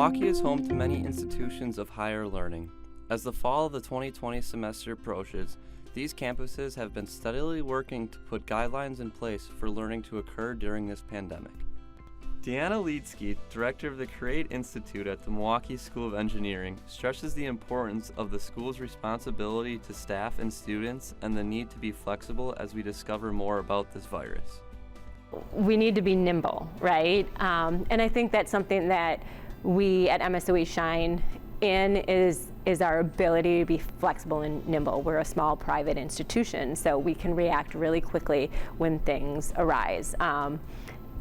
Milwaukee is home to many institutions of higher learning. As the fall of the 2020 semester approaches, these campuses have been steadily working to put guidelines in place for learning to occur during this pandemic. Deanna Leedsky, director of the Create Institute at the Milwaukee School of Engineering, stresses the importance of the school's responsibility to staff and students and the need to be flexible as we discover more about this virus. We need to be nimble, right? And I think that's something that we at MSOE shine in is our ability to be flexible and nimble. We're a small private institution, so we can react really quickly when things arise.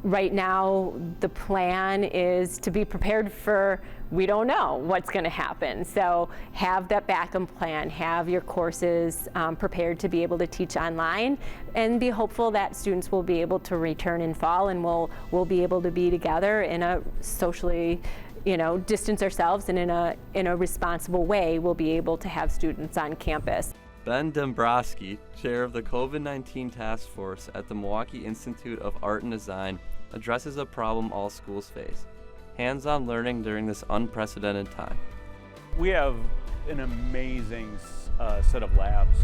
Right now, the plan is to be prepared for, we don't know what's going to happen. So have that backup plan, have your courses prepared to be able to teach online, and be hopeful that students will be able to return in fall and we'll be able to be together in a socially, distance ourselves, and in a responsible way, we'll be able to have students on campus. Ben Dombrowski, chair of the COVID-19 task force at the Milwaukee Institute of Art and Design, addresses a problem all schools face: hands-on learning during this unprecedented time. We have an amazing set of labs.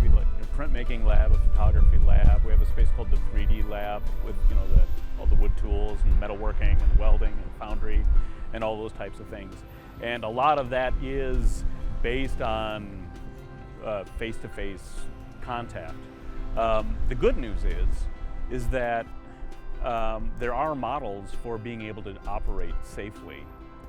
We like a printmaking lab, a photography lab. We have a space called the 3D lab with all the wood tools and metalworking and welding and foundry and all those types of things. And a lot of that is based on face-to-face contact. The good news is that there are models for being able to operate safely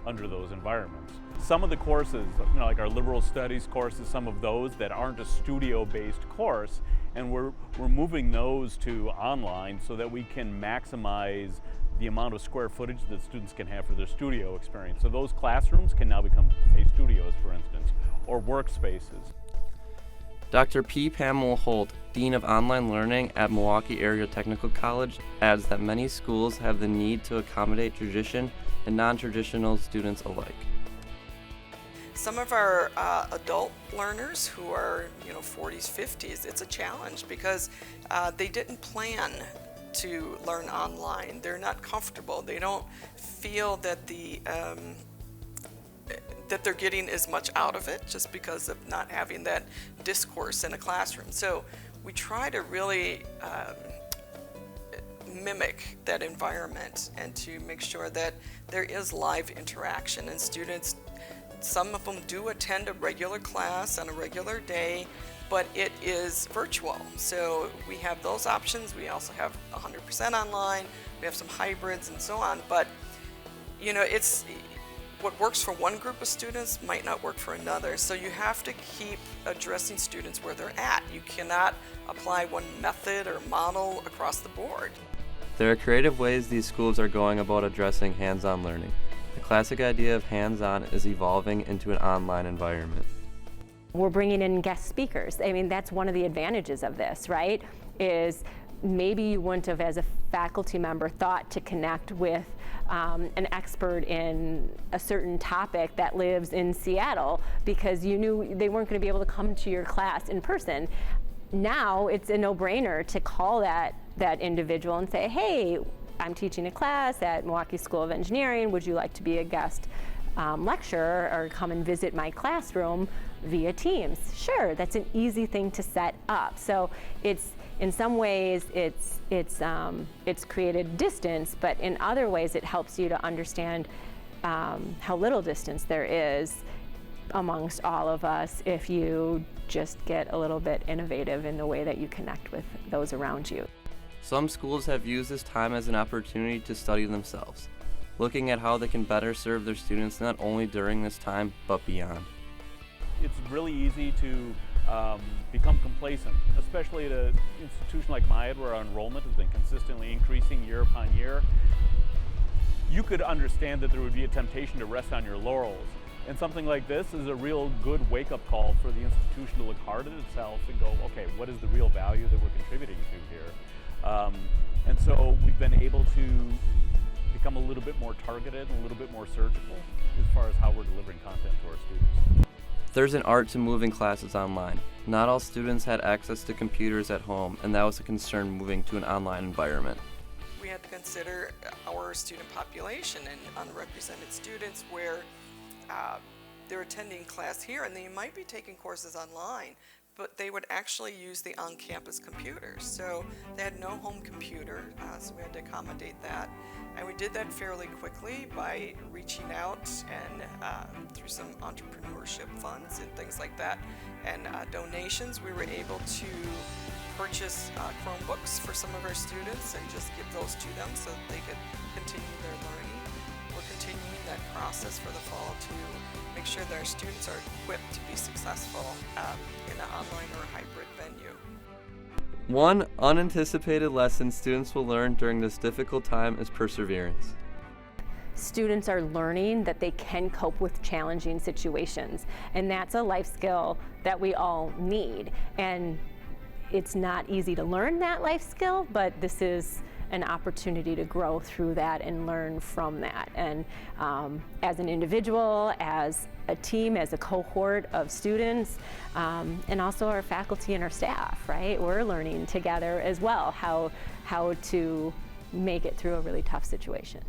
under those environments. Some of the courses, like our liberal studies courses, some of those that aren't a studio-based course, and we're moving those to online so that we can maximize the amount of square footage that students can have for their studio experience. So those classrooms can now become, say, studios, for instance, or workspaces. Dr. P. Pamela Holt, Dean of Online Learning at Milwaukee Area Technical College, adds that many schools have the need to accommodate tradition and non-traditional students alike. Some of our adult learners who are 40s, 50s, it's a challenge because they didn't plan to learn online. They're not comfortable. They don't feel that that they're getting as much out of it just because of not having that discourse in a classroom. So we try to really mimic that environment and to make sure that there is live interaction, and students, some of them do attend a regular class on a regular day, but it is virtual. So we have those options. We also have 100% online. We have some hybrids and so on, but it's what works for one group of students might not work for another. So you have to keep addressing students where they're at. You cannot apply one method or model across the board. There are creative ways these schools are going about addressing hands-on learning. The classic idea of hands-on is evolving into an online environment. We're bringing in guest speakers. I mean, that's one of the advantages of this, right? Is maybe you wouldn't have, as a faculty member, thought to connect with an expert in a certain topic that lives in Seattle because you knew they weren't going to be able to come to your class in person. Now it's a no-brainer to call that individual and say, hey, I'm teaching a class at Milwaukee School of Engineering. Would you like to be a guest lecturer or come and visit my classroom via Teams? Sure, that's an easy thing to set up. So in some ways it's created distance, but in other ways it helps you to understand how little distance there is amongst all of us if you just get a little bit innovative in the way that you connect with those around you. Some schools have used this time as an opportunity to study themselves, looking at how they can better serve their students not only during this time, but beyond. It's really easy to become complacent, especially at an institution like Myatt where our enrollment has been consistently increasing year upon year. You could understand that there would be a temptation to rest on your laurels. And something like this is a real good wake-up call for the institution to look hard at itself and go, okay, what is the real value that we're contributing to here? And so we've been able to become a little bit more targeted and a little bit more surgical as far as how we're delivering content to our students. There's an art to moving classes online. Not all students had access to computers at home, and that was a concern moving to an online environment. We had to consider our student population and unrepresented students where they're attending class here and they might be taking courses online, but they would actually use the on-campus computers. So they had no home computer, so we had to accommodate that. And we did that fairly quickly by reaching out and through some entrepreneurship funds and things like that, and donations, we were able to purchase Chromebooks for some of our students and just give those to them so that they could continue their learning. We're continuing that process for the fall to make sure that our students are equipped to be successful in an online or hybrid venue. One unanticipated lesson students will learn during this difficult time is perseverance. Students are learning that they can cope with challenging situations, and that's a life skill that we all need. And it's not easy to learn that life skill, but this is an opportunity to grow through that and learn from that. And as an individual, as a team, as a cohort of students, and also our faculty and our staff, right? We're learning together as well how to make it through a really tough situation.